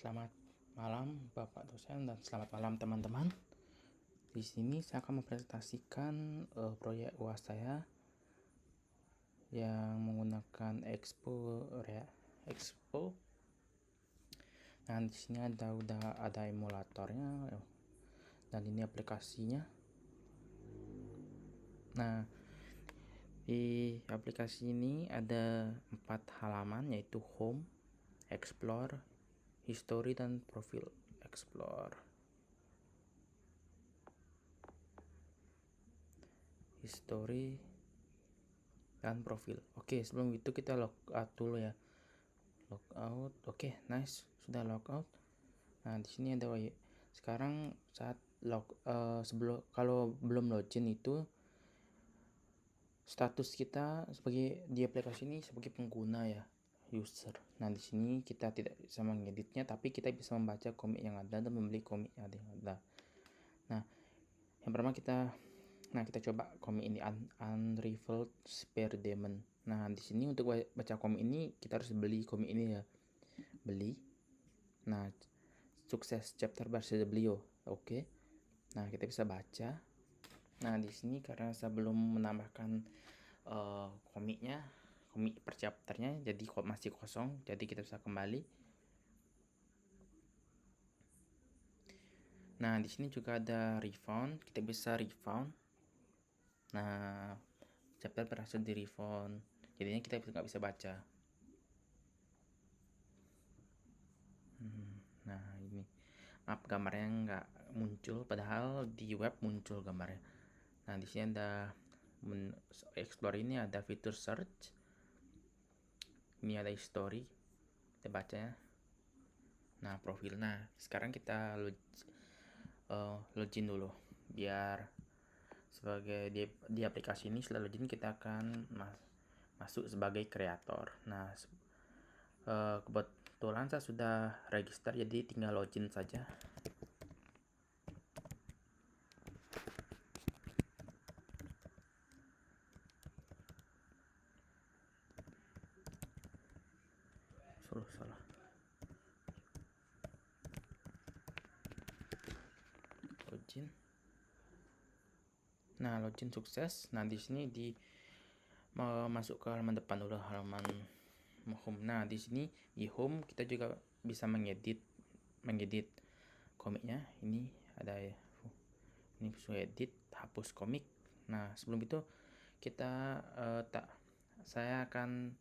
Selamat malam Bapak dosen dan selamat malam teman-teman. Di sini saya akan mempresentasikan proyek UAS saya yang menggunakan Expo. Nah, di sini udah ada emulatornya dan ini aplikasinya. Nah, di aplikasi ini ada 4 halaman, yaitu Home, Explore, History, dan Profil. Explore, History, dan Profil. Oke, sebelum itu kita logout dulu ya. Logout. Oke, nice. Sudah logout. Nah, di sini ada sekarang saat kalau belum login itu status kita sebagai di aplikasi ini sebagai pengguna ya, user. Nah, di sini kita tidak bisa mengeditnya, tapi kita bisa membaca komik yang ada dan membeli komik yang ada. Nah, yang pertama kita coba komik ini, Unrivaled Spare Demon. Nah, di sini untuk baca komik ini kita harus beli komik ini ya. Beli. Nah, sukses chapter versi beliau. Oke. Nah, kita bisa baca. Nah, di sini karena saya belum menambahkan komik per chapternya, jadi masih kosong, jadi kita bisa kembali. Nah, di sini juga ada refound, kita bisa refound. Nah, chapter berhasil di refound, jadinya kita nggak bisa baca. Nah, ini maaf gambarnya nggak muncul, padahal di web muncul gambarnya. Nah, di sini ada explore, ini ada fitur search, ini ada history, kita baca ya. Nah, profil. Nah, sekarang kita login dulu biar sebagai di aplikasi ini. Setelah login kita akan masuk sebagai kreator. Nah, kebetulan saya sudah register, jadi tinggal login saja. Salah. Login. Nah, login sukses. Nah, di sini masuk ke halaman depan dulu, halaman home. Nah, di sini di home kita juga bisa mengedit komiknya. Ini ada ya. Ini bisa edit, hapus komik. Nah, sebelum itu kita saya akan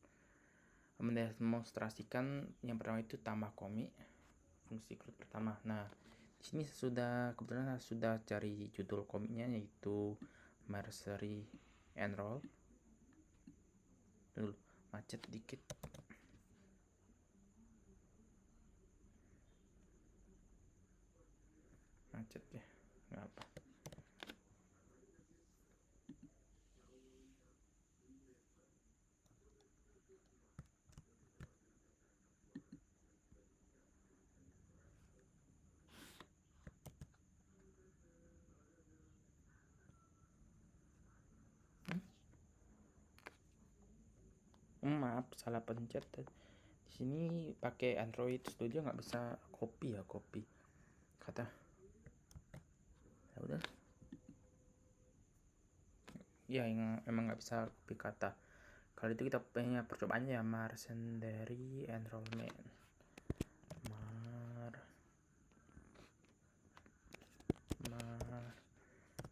mendemonstrasikan yang pertama itu tambah komik, fungsi klik pertama. Nah, di sini kebetulan saya sudah cari judul komiknya, yaitu Mercery Enroll. Dulu macet dikit. Macet ya, nggak apa. Maaf, salah pencet. Di sini pakai Android Studio nggak bisa copy kata. Ya udah. Ya, emang nggak bisa copy kata. Kali itu kita punya percobaannya ya, Mercenary Enrollment.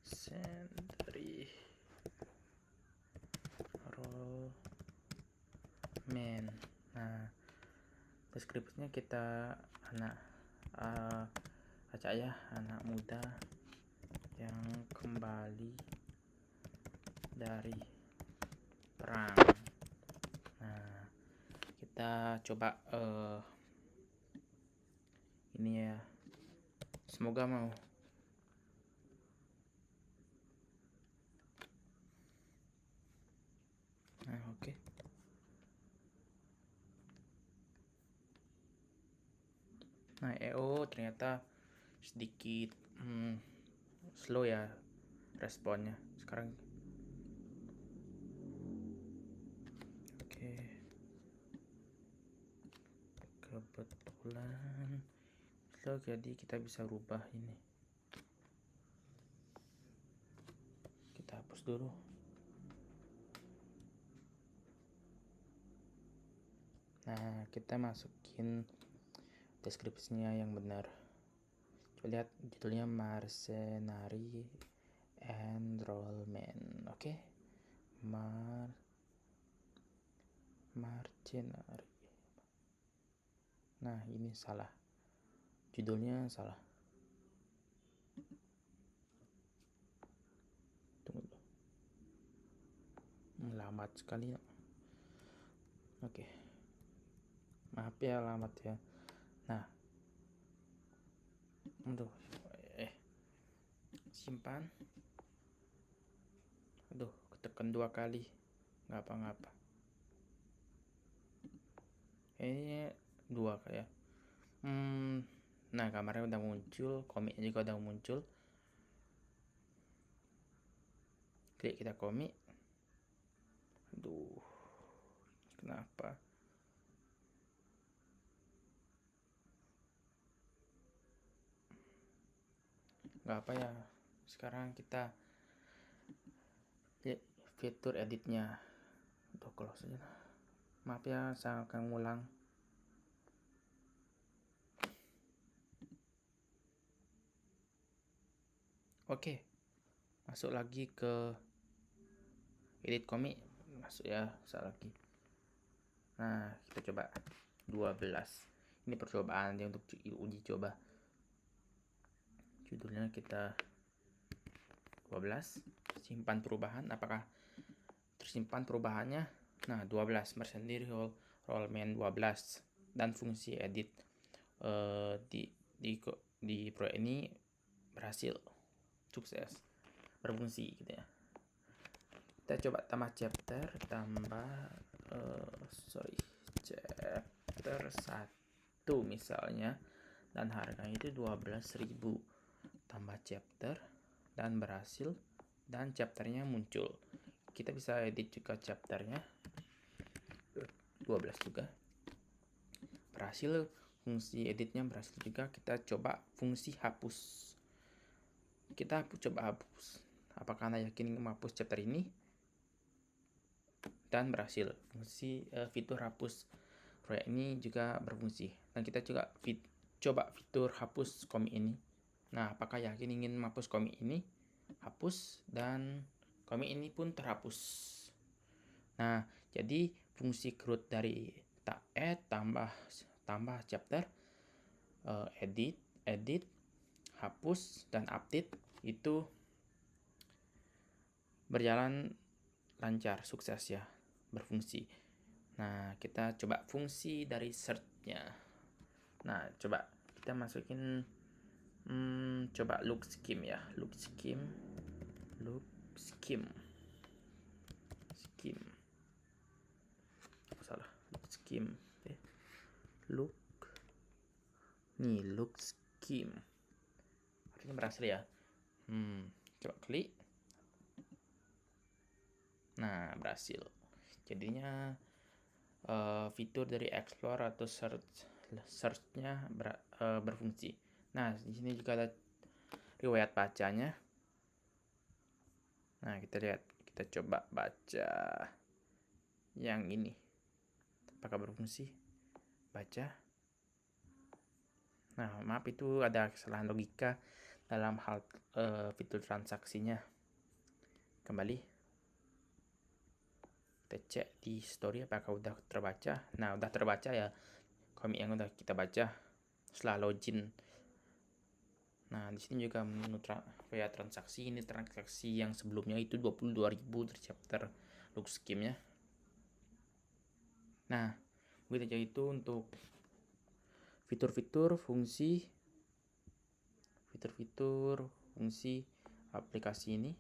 Mercenary Enrollment. Nah, deskripsinya kita baca ya, anak muda yang kembali dari perang. Nah, kita coba ini ya, semoga mau. Nah, oke. Nah, ternyata sedikit slow ya responnya sekarang. Oke. Kebetulan jadi kita bisa rubah ini. Kita hapus dulu. Nah, kita masukin deskripsinya yang benar. Coba lihat judulnya Mercenary Enrollment. Oke. Mercenary. Nah, ini salah. Judulnya salah. Tunggu dulu. Lambat sekali. Oke. Maaf ya lambat ya. Nah. Aduh. Simpan. Aduh, ketekan 2 kali. Nggak apa-apa. Ini 2 kayak. Nah, kamarnya udah muncul, komiknya juga udah muncul. Klik kita komik. Aduh, kenapa? Nggak apa ya. Sekarang kita lihat fitur editnya. Udah close aja. Maaf ya, saya akan ngulang. Oke, masuk lagi ke edit komik. Masuk ya, salah lagi. Nah, kita coba 12. Ini percobaan dia untuk uji coba. Judulnya kita 12. Simpan perubahan. Apakah tersimpan perubahannya? Nah, 12. Mercenary Enrollment 12. Dan fungsi edit di proyek ini berhasil. Sukses. Berfungsi gitu ya. Kita coba tambah chapter. Chapter 1 misalnya, dan harganya itu 12.000. Tambah chapter dan berhasil, dan chapternya muncul. Kita bisa edit juga chapternya 12 juga berhasil. Fungsi editnya berhasil juga. Kita coba fungsi hapus. Kita coba hapus. Apakah Anda yakin menghapus chapter ini? Dan berhasil. Fungsi fitur hapus proyek ini juga berfungsi. Dan kita juga coba fitur hapus komik ini. Nah, apakah yakin ingin menghapus komik ini? Hapus, dan komik ini pun terhapus. Nah, jadi fungsi CRUD dari add tambah chapter, edit, hapus, dan update itu berjalan lancar, sukses ya, berfungsi. Nah, kita coba fungsi dari search-nya. Nah, coba kita masukin coba look scheme ya. Look scheme. Salah. Look scheme. Artinya berhasil ya. Coba klik. Nah, berhasil. Jadinya fitur dari explore atau search-nya berfungsi. Nah, di sini juga ada riwayat bacanya. Nah, kita lihat, kita coba baca yang ini. Apakah berfungsi? Baca. Nah, maaf, itu ada kesalahan logika dalam hal fitur transaksinya. Kembali. Kita cek di story apakah udah terbaca. Nah, udah terbaca ya komik yang udah kita baca setelah login. Nah, di sini juga menu transaksi. Ini transaksi yang sebelumnya itu 22.000 dari chapter look scheme-nya. Nah, begitu aja itu untuk fitur-fitur fungsi aplikasi ini.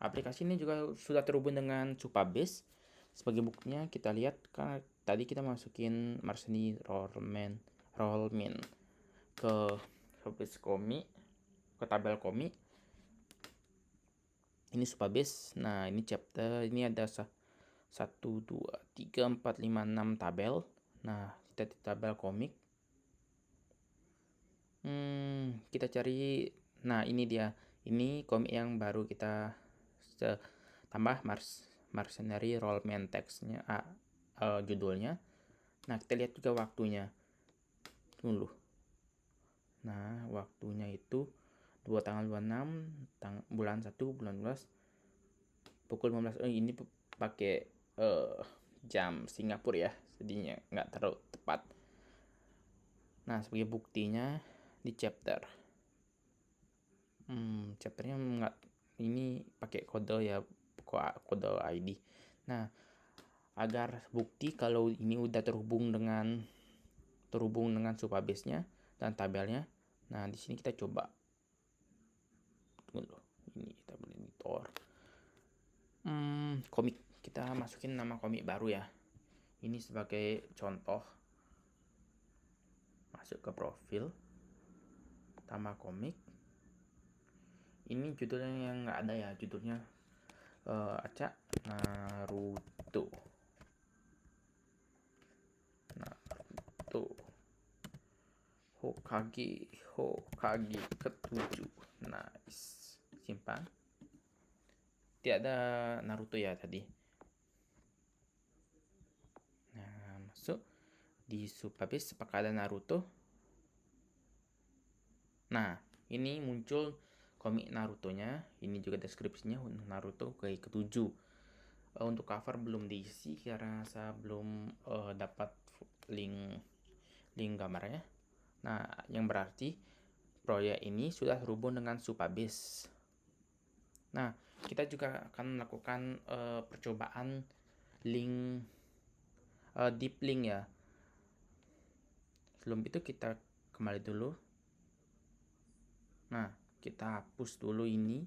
Aplikasi ini juga sudah terhubung dengan Supabase. Sebagai buktinya kita lihat, kan tadi kita masukin Mercenary Enrollment ke Supabase komik, ke tabel komik. Ini Supabase. Nah, ini chapter, ini ada 1, 2, 3, 4, 5, 6 tabel. Nah, kita di tabel komik. Kita cari. Nah, ini dia. Ini komik yang baru kita tambah Mercenary Rollman textnya, judulnya. Nah, kita lihat juga waktunya dulu. Nah, waktunya itu tanggal 26 bulan 1 bulan 12 pukul 15. Ini pakai jam Singapura ya, jadinya nggak terlalu tepat. Nah, sebagai buktinya di chapternya nggak, ini pakai kode ya, kode ID. Nah, agar bukti kalau ini udah terhubung dengan supabase-nya dan tabelnya. Nah, di sini kita coba. Tunggu, ini kita monitor. Komik, kita masukin nama komik baru ya. Ini sebagai contoh. Masuk ke profil, tambah komik. Ini judulnya yang nggak ada ya, judulnya acak Naruto Hokage ke-7. Nice. Simpan. Tidak ada Naruto ya tadi. Nah, masuk di supabase apakah ada Naruto. Nah, ini muncul komik Naruto-nya. Ini juga deskripsinya Naruto ke-7. Untuk cover belum diisi karena saya belum dapat link gambarnya. Nah, yang berarti proyek ini sudah terhubung dengan supabase. Nah, kita juga akan melakukan percobaan link deep link ya. Sebelum itu kita kembali dulu. Nah, kita hapus dulu ini.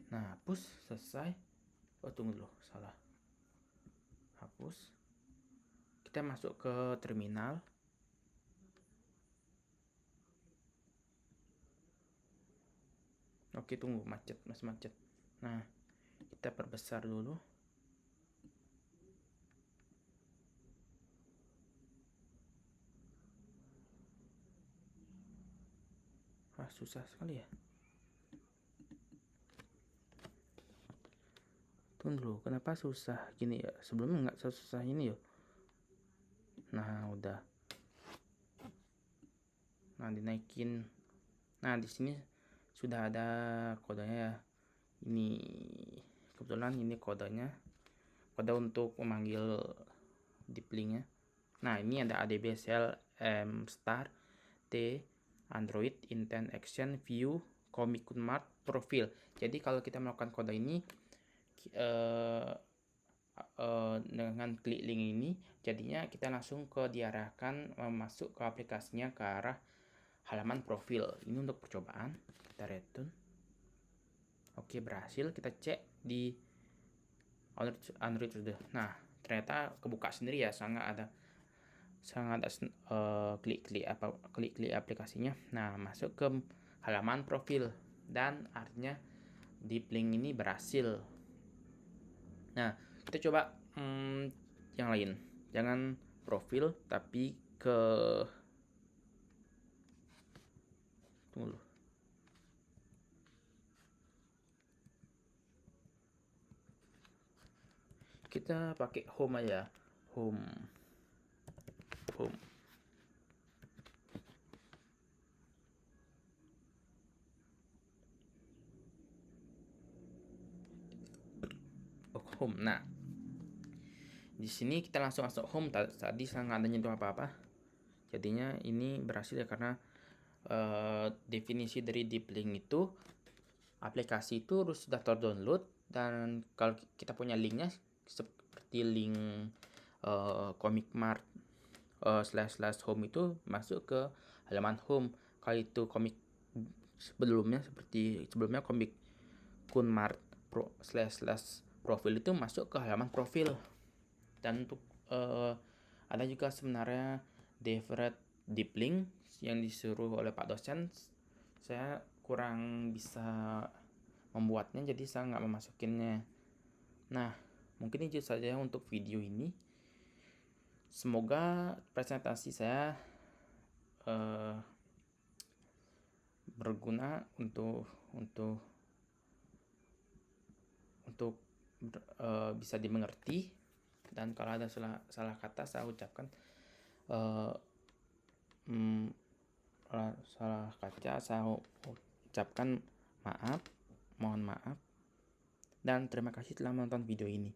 Nah, hapus, selesai. Tunggu dulu, salah. Hapus. Kita masuk ke terminal. Oke, tunggu, masih macet. Nah, kita perbesar dulu. Susah sekali ya. Tunggu dulu, kenapa susah gini ya? Sebelumnya nggak susah ini ya. Nah, udah. Nah, dinaikin. Nah, di sini sudah ada kodenya ya. Ini kebetulan ini kodenya. Kode untuk memanggil deep link-nya. Nah, ini ada ADBSL star T Android Intent Action View Comic Mart Profile. Jadi kalau kita melakukan kode ini dengan klik link ini, jadinya kita langsung diarahkan masuk ke aplikasinya ke arah halaman profil. Ini untuk percobaan. Kita return. Oke, berhasil. Kita cek di Android sudah. Nah, ternyata kebuka sendiri ya, sangat ada klik aplikasinya. Nah, masuk ke halaman profil dan artinya deep link ini berhasil. Nah, kita coba yang lain. Jangan profil tapi ke tunggu dulu. Kita pakai home aja. Home. Home. Nah, di sini kita langsung masuk home. Tadi saya nggak ada nyentuh apa-apa. Jadinya ini berhasil ya, karena definisi dari deep link itu aplikasi itu harus sudah terdownload, dan kalau kita punya linknya seperti link Comic Mart / home itu masuk ke halaman home. Kalau itu komik sebelumnya Comic Mart Pro / profil itu masuk ke halaman profil. Dan untuk ada juga sebenarnya default deep link yang disuruh oleh Pak dosen. Saya kurang bisa membuatnya, jadi saya nggak memasukinnya. Nah, mungkin itu saja untuk video ini. Semoga presentasi saya berguna untuk bisa dimengerti. Dan kalau ada salah kata saya ucapkan salah kata saya ucapkan mohon maaf, dan terima kasih telah menonton video ini.